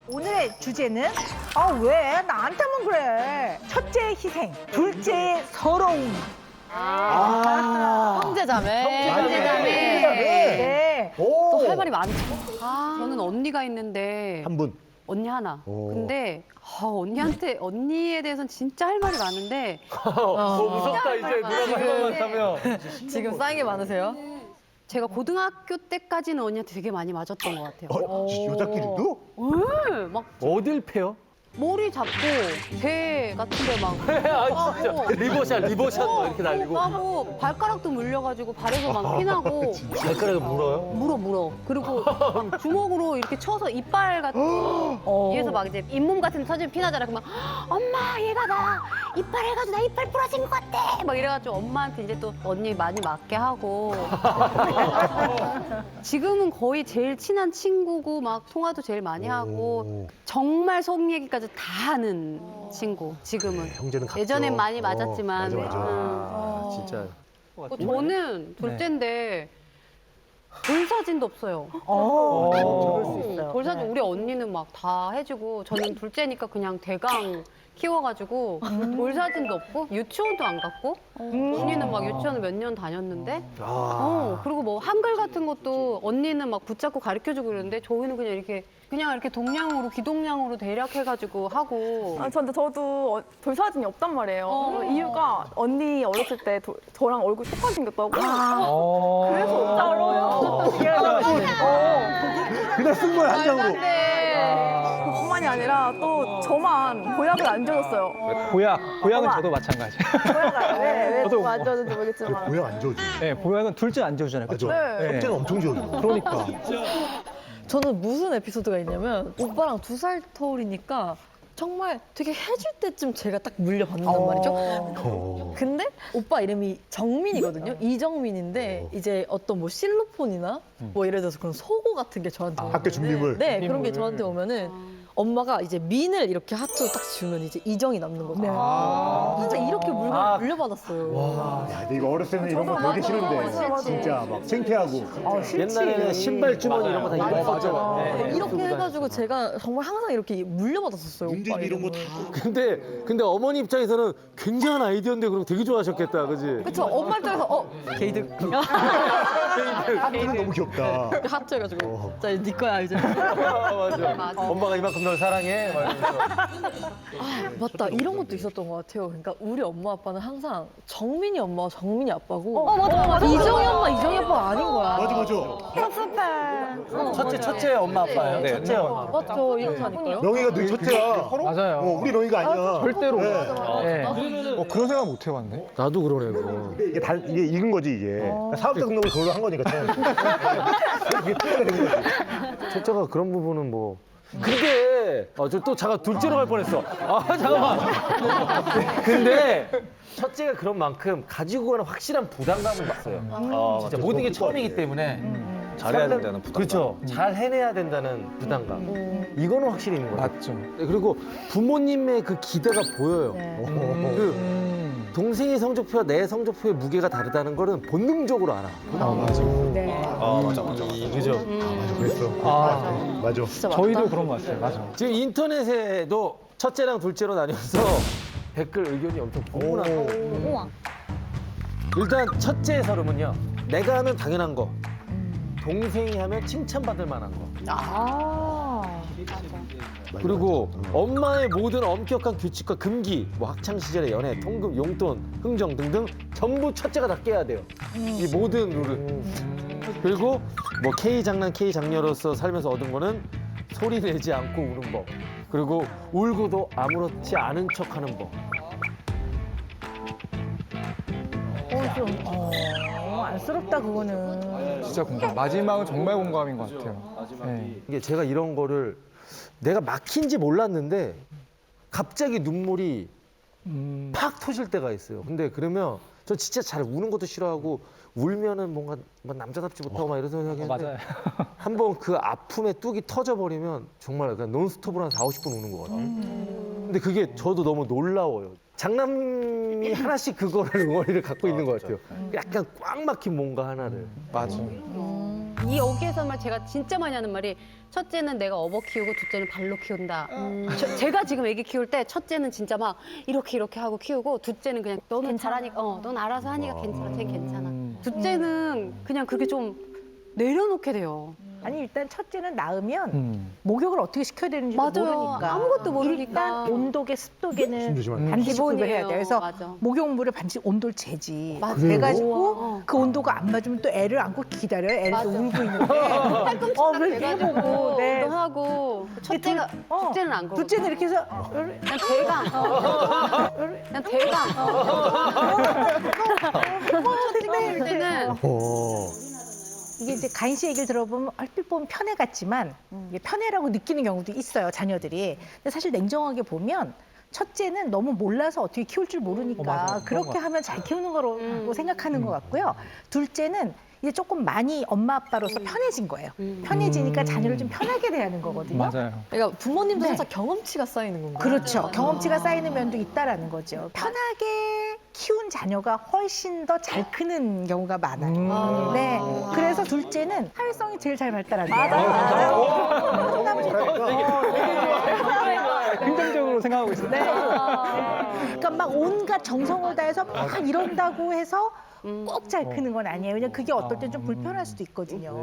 오늘의 주제는 왜 나한테만 그래? 첫째의 희생, 둘째의 서러움. 형제자매. 네. 또 할 말이 많죠. 저는 언니가 있는데 한 분. 언니 하나. 오. 근데 언니에 대해서는 진짜 할 말이 많은데 무섭다 이제 누나가 할 말만 하면. 지금 쌓인 게 많으세요? 제가 고등학교 때까지는 언니한테 되게 많이 맞았던 것 같아요. 여자끼리도? 네, 막 어딜 패요? 머리 잡고 배 같은데 막 아 진짜 리버샷 막 이렇게 날리고. 까고 발가락도 물려가지고 발에서 막 피나고 발가락을 물어요? 물어. 그리고 주먹으로 이렇게 쳐서 이빨 같은 거 위에서 막 이제 잇몸 같은 데 터지면 피나잖아. 그러면 엄마 얘가 나 이빨 해가지고 나 이빨 부러진 것 같아. 막 이래가지고 엄마한테 이제 또 언니 많이 맞게 하고 지금은 거의 제일 친한 친구고 막 통화도 제일 많이 하고 정말 속 얘기까지 다 하는 친구 지금은. 형제는 같죠. 예전엔 많이 맞았지만 맞아. 진짜. 저는 둘째인데 돌사진도 없어요. 그럴 수 있어요. 돌사진 우리 언니는 막 다 해주고 저는 둘째니까 그냥 대강 키워가지고 돌사진도 없고 유치원도 안 갔고 언니는 막 유치원을 몇 년 다녔는데 그리고 뭐 한글 같은 것도 언니는 막 붙잡고 가르쳐주고 그러는데 저희는 그냥 이렇게 동양으로 기동량으로 대략해가지고 하고 근데 저도 돌사진이 없단 말이에요. 이유가 언니 어렸을 때 저랑 얼굴 똑같이 생겼다고. 그래서 없다고요. 그냥 쓴 거야, 한 장으로. 그뿐만이 아니라 또 저만 보약을 안 줘줬어요. 보약은 저도 마찬가지. 보약을 왜 저도 안 줘줬는지 모르겠지만. 보약 안 지워줘. 네, 보약은 둘째 안 지워주잖아요. 그렇죠? 맞아. 네. 첫째는 엄청 지워줘. 그러니까. 저는 무슨 에피소드가 있냐면 오빠랑 2살 터울이니까 정말 되게 해줄 때쯤 제가 딱 물려받는단 말이죠. 근데 오빠 이름이 정민이거든요. 이정민인데 이제 어떤 뭐 실로폰이나 뭐 예를 들어서 그런 속옷 같은 게 저한테 오면은 학교 준비물. 네, 그런 게 저한테 오면은 엄마가 이제 민을 이렇게 하트 딱 주면 이제 이정이 남는 거죠. 진짜 이렇게 물건 물려받았어요. 야, 근데 이거 어렸을 때는 이런 거 되게 싫은데. 진짜 막 창피하고. 옛날에는 신발 주머니 이런 거 다 입었었잖아. 네, 이렇게 해가지고 제가 정말 항상 이렇게 물려받았었어요. 오빠 문제는 이런 거 다. 근데 어머니 입장에서는 굉장한 아이디어인데 그럼 되게 좋아하셨겠다, 그지? 그쵸, 엄마 입장에서 게이득 하트는 너무 귀엽다. 하트 해가지고 자 이제 네 거야 이제. 맞아. 엄마가 이만큼 널 사랑해. 막 이러면서. 맞다, 이런 것도 있었던 것 같아요. 그러니까 우리 엄마 아빠는 항상 정민이 엄마와 정민이 아빠고 맞아. 이정이 엄마 이정이 아빠가 아닌 거야. 맞아. 첫째 엄마 아빠예요. 네. 첫째 엄마. 맞죠, 이렇게 하니까요. 영희가 너 첫째야. 맞아요. 우리 영희가 아니야. 절대로. 네. 그런 생각 못 해봤네. 나도 그러네, 그거. 이게 익은 거지, 이게. 사업자 등록을 그걸로 한 거니까, 처음. 그게 틀리게 된 거지. 첫째가 그런 부분은 뭐. 근데 또 잠깐 둘째로 갈 뻔했어. 잠깐만. 근데 첫째가 그런 만큼 가지고 가는 확실한 부담감은 있어요. 진짜 모든 게 처음이기 때문에 잘해야 된다는 부담감. 그렇죠. 잘 해내야 된다는 부담감. 이거는 확실히 있는 거예요. 맞죠. 그리고 부모님의 그 기대가 보여요. 그 동생의 성적표와 내 성적표의 무게가 다르다는 거는 본능적으로 알아. 맞아. 맞아. 그죠? 그랬어. 맞아. 저희도 그런 것 같아요. 맞아. 지금 인터넷에도 첫째랑 둘째로 나뉘어서 댓글 의견이 엄청 분분하고. 일단 첫째의 서름은요. 내가 하면 당연한 거. 동생이 하면 칭찬받을 만한 거. 그리고 엄마의 모든 엄격한 규칙과 금기, 뭐 학창 시절의 연애, 통금, 용돈, 흥정 등등 전부 첫째가 다 깨야 돼요. 이 모든 룰을. 그리고 뭐 K 장난 K 장녀로서 살면서 얻은 거는 소리 내지 않고 우는 법. 그리고 울고도 아무렇지 않은 척하는 법. 안쓰럽다 그거는. 진짜 공감. 마지막은 정말 공감인 것 같아요. 네. 이게 제가 이런 거를 내가 막힌지 몰랐는데 갑자기 눈물이 팍 터질 때가 있어요. 근데 그러면 저 진짜 잘 우는 것도 싫어하고 울면은 뭔가 남자답지 못하고 막 이런 생각했는데 맞아요. 한번 그 아픔에 뚝이 터져버리면 정말 그냥 논스톱으로 한 4, 50분 우는 것 같아요. 근데 그게 저도 너무 놀라워요. 장남이 하나씩 그거를 응어리를 갖고 있는 것 같아요. 약간 꽉 막힌 뭔가 하나를. 맞아. 이 여기에서만 제가 진짜 많이 하는 말이 첫째는 내가 업어 키우고 둘째는 발로 키운다. 제가 지금 애기 키울 때 첫째는 진짜 막 이렇게 하고 키우고 둘째는 그냥 너는 잘하니까 넌 알아서 하니까 괜찮아. 쟤 괜찮아. 둘째는 그냥 그게 좀 내려놓게 돼요. 아니 일단 첫째는 낳으면 목욕을 어떻게 시켜야 되는지도 맞아요. 모르니까 아무것도 모르니까. 일단 온도계 습도계는 조심하네. 반드시 구별해야 기본이에요. 돼. 그래서 맞아. 목욕물을 반드시 온도를 재지. 맞아요. 그래가지고 우와. 그 온도가 안 맞으면 또 애를 안고 기다려요. 애를 또 맞아. 울고 있는데 팔꿈치가 그래서 돼가지고 해보고, 네. 하고 첫째가 둘째는 안 그러고 둘째는 이렇게 해서 그냥 대강 그냥 대강 둘째는 이게 이제 가인 씨 얘기를 들어보면 얼핏 보면 편애 같지만 이게 편애라고 느끼는 경우도 있어요, 자녀들이. 근데 사실 냉정하게 보면 첫째는 너무 몰라서 어떻게 키울 줄 모르니까 맞아요. 그렇게 하면 잘 키우는 거라고 생각하는 것 같고요. 둘째는 이제 조금 많이 엄마 아빠로서 편해진 거예요. 편해지니까 자녀를 좀 편하게 대하는 거거든요. 맞아요. 그러니까 부모님도 네. 살짝 경험치가 쌓이는 건가요? 그렇죠. 경험치가 쌓이는 면도 있다라는 거죠. 편하게 키운 자녀가 훨씬 더 잘 크는 경우가 많아요. 네. 그래서 둘째는 사회성이 제일 잘 발달한대요. 맞아요. 긍정적으로 생각하고 있어요. 네. 그러니까 막 온갖 정성을 다해서 막 이런다고 해서 꼭 잘 크는 건 아니에요. 왜냐면 그게 어떨 땐 좀 불편할 수도 있거든요.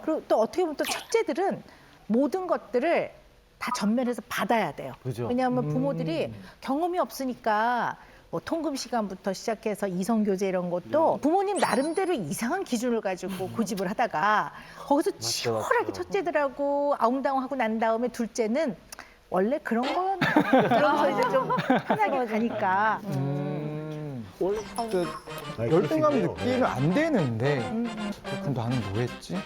그리고 또 어떻게 보면 또 첫째들은 모든 것들을 다 전면에서 받아야 돼요. 그죠. 왜냐하면 부모들이 경험이 없으니까 뭐 통금 시간부터 시작해서 이성 교제 이런 것도 부모님 나름대로 이상한 기준을 가지고 고집을 하다가 거기서 치열하게 첫째들하고 아웅다웅하고 난 다음에 둘째는 원래 그런 건 그러면서 이제 좀 편하게 가니까. 그 열등감 느끼면 안 되는데 그럼 나는 뭐 했지?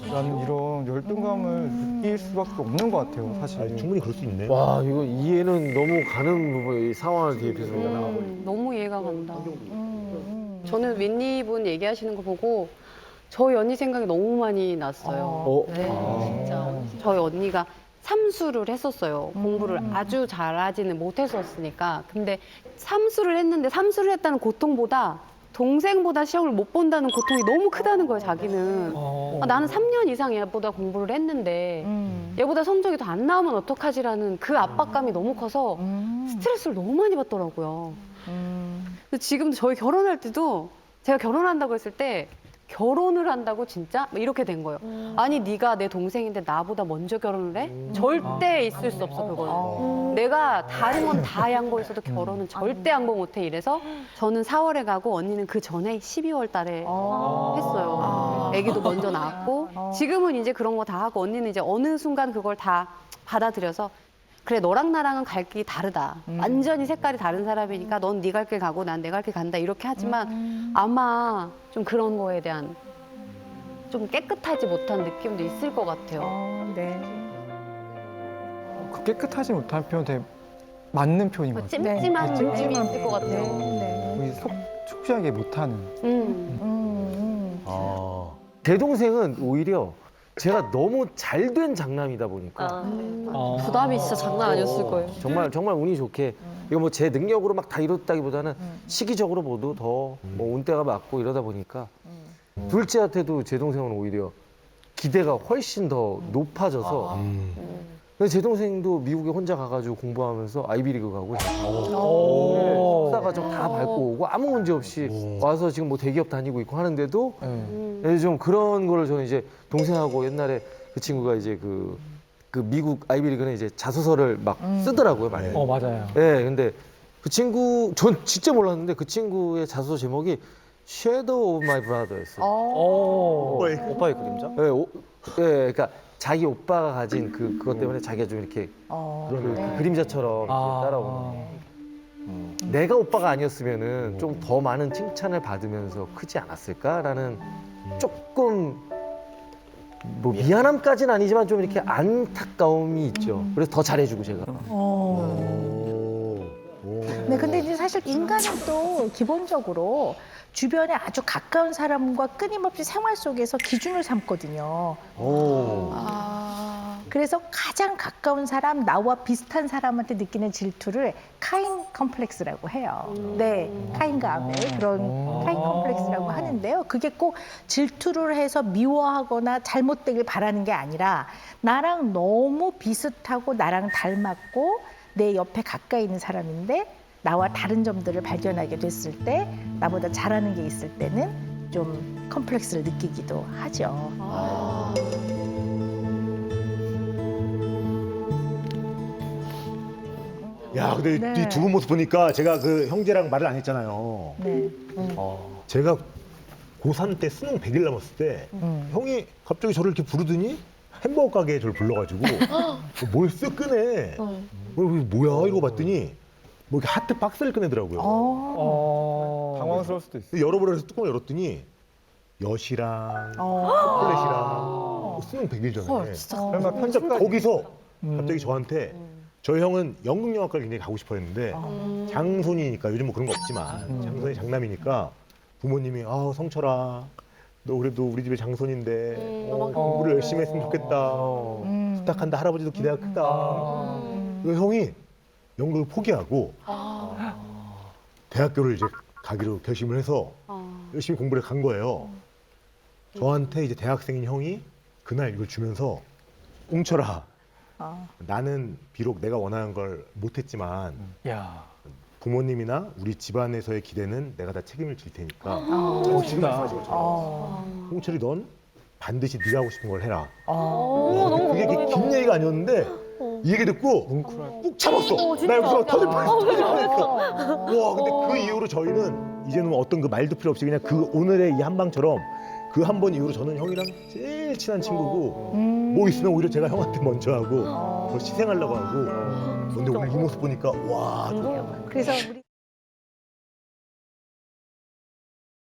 라는 이런 열등감을 느낄 수밖에 없는 것 같아요, 사실. 아니, 충분히 그럴 수 있네. 와 이거 이해는 너무 가는 부분 이 상황을 대입해서 너무 이해가 간다. 저는 윗입분 얘기하시는 거 보고 저희 언니 생각이 너무 많이 났어요. 네, 진짜 저희 언니가 삼수를 했었어요. 공부를 아주 잘하지는 못했었으니까. 근데 삼수를 했는데 삼수를 했다는 고통보다 동생보다 시험을 못 본다는 고통이 너무 크다는 거예요, 자기는. 나는 3년 이상 얘보다 공부를 했는데 얘보다 성적이 더 안 나오면 어떡하지라는 그 압박감이 너무 커서 스트레스를 너무 많이 받더라고요. 근데 지금 저희 결혼할 때도 제가 결혼한다고 했을 때 결혼을 한다고 진짜? 이렇게 된 거예요. 아니 네가 내 동생인데 나보다 먼저 결혼을 해? 절대 있을 수 없어 그거는. 내가 다른 건 다 양보했어도 결혼은 절대 양보 못해 이래서 저는 4월에 가고 언니는 그 전에 12월 달에 했어요. 아기도 먼저 낳았고 지금은 이제 그런 거 다 하고 언니는 이제 어느 순간 그걸 다 받아들여서 그래 너랑 나랑은 갈 길이 다르다. 완전히 색깔이 다른 사람이니까 넌 네 갈 길 가고 난 내 갈 길 간다 이렇게 하지만 아마 좀 그런 거에 대한 좀 깨끗하지 못한 느낌도 있을 것 같아요. 네. 그 깨끗하지 못한 표현 되게 맞는 표현인 것 같아요. 찜찜한 네. 느낌이 있을 것 같아요. 네. 우리 속 축시하게 못하는. 제 동생은 오히려 제가 너무 잘 된 장남이다 보니까 부담이 진짜 장난 아니었을 거예요. 정말 운이 좋게 이거 뭐 제 능력으로 막 다 이뤘다기보다는 시기적으로 모두 더 뭐 운때가 맞고 이러다 보니까 둘째한테도 제 동생은 오히려 기대가 훨씬 더 높아져서 근데 제 동생도 미국에 혼자 가가지고 공부하면서 아이비리그 가고 석사 과정 다 밟고 오고 아무 문제 없이 와서 지금 뭐 대기업 다니고 있고 하는데도 좀 그런 거를 저는 이제 동생하고 옛날에 그 친구가 이제 그 미국 아이비리그는 이제 자소서를 막 쓰더라고요 많이. 맞아요. 네, 근데 그 친구 전 진짜 몰랐는데 그 친구의 자소서 제목이 Shadow of My Brother였어요. 오빠의 그림자? 네, 그러니까 자기 오빠가 가진 그것 때문에 자기가 좀 이렇게 그 그림자처럼 이렇게 따라오는. 내가 오빠가 아니었으면은 좀 더 많은 칭찬을 받으면서 크지 않았을까라는 조금 뭐 미안함까지는 아니지만 좀 이렇게 안타까움이 있죠. 그래서 더 잘해주고 제가. 네, 근데 이제 사실 인간은 또 기본적으로 주변에 아주 가까운 사람과 끊임없이 생활 속에서 기준을 삼거든요. 그래서 가장 가까운 사람, 나와 비슷한 사람한테 느끼는 질투를 카인 컴플렉스라고 해요. 네, 카인과 아벨 그런 카인 컴플렉스라고 하는데요. 그게 꼭 질투를 해서 미워하거나 잘못되길 바라는 게 아니라 나랑 너무 비슷하고 나랑 닮았고 내 옆에 가까이 있는 사람인데 나와 다른 점들을 발견하게 됐을 때 나보다 잘하는 게 있을 때는 좀 컴플렉스를 느끼기도 하죠. 야, 근데 네. 이 두 분 모습 보니까 제가 그 형제랑 말을 안 했잖아요. 네. 제가 고3 때 수능 100일 남았을 때 형이 갑자기 저를 이렇게 부르더니 햄버거 가게에 저를 불러가지고 뭘 쓱 꺼내. 뭐야 이러고 봤더니 뭐 이렇게 하트 박스를 꺼내더라고요. 당황스러울 수도 있어. 근데 열어보라 해서 뚜껑을 열었더니 엿이랑 초콜릿이랑 수능 100일 전에 설마 편집까지? 거기서 갑자기 저한테 저희 형은 연극영화과를 굉장히 가고 싶어 했는데 장손이니까 요즘 뭐 그런 거 없지만 장손이 장남이니까 부모님이 아 성철아 너 그래도 우리 집의 장손인데 공부를 열심히 했으면 좋겠다 부탁한다 할아버지도 기대가 크다 그래서 형이 연극을 포기하고 대학교를 이제 가기로 결심을 해서 열심히 공부를 간 거예요. 저한테 이제 대학생인 형이 그날 이걸 주면서 웅철아 나는 비록 내가 원하는 걸 못했지만 야. 부모님이나 우리 집안에서의 기대는 내가 다 책임을 질 테니까 지금 말씀하신 것처럼 홍철이 넌 반드시 네가 하고 싶은 걸 해라. 와, 그게 그렇게 긴 얘기가 아니었는데 이 얘기 듣고 꾹 참았어. 나 여기서 터질 뻔했어. 와, 근데 그 이후로 저희는 이제는 어떤 그 말도 필요 없이 그냥 그 오늘의 이 한방처럼 그 한 번 이후로 저는 형이랑 제일 친한 친구고 뭐 있으면 오히려 제가 형한테 먼저 하고 더 희생하려고 하고 근데 오늘 이 모습 보니까 와 그래서 우리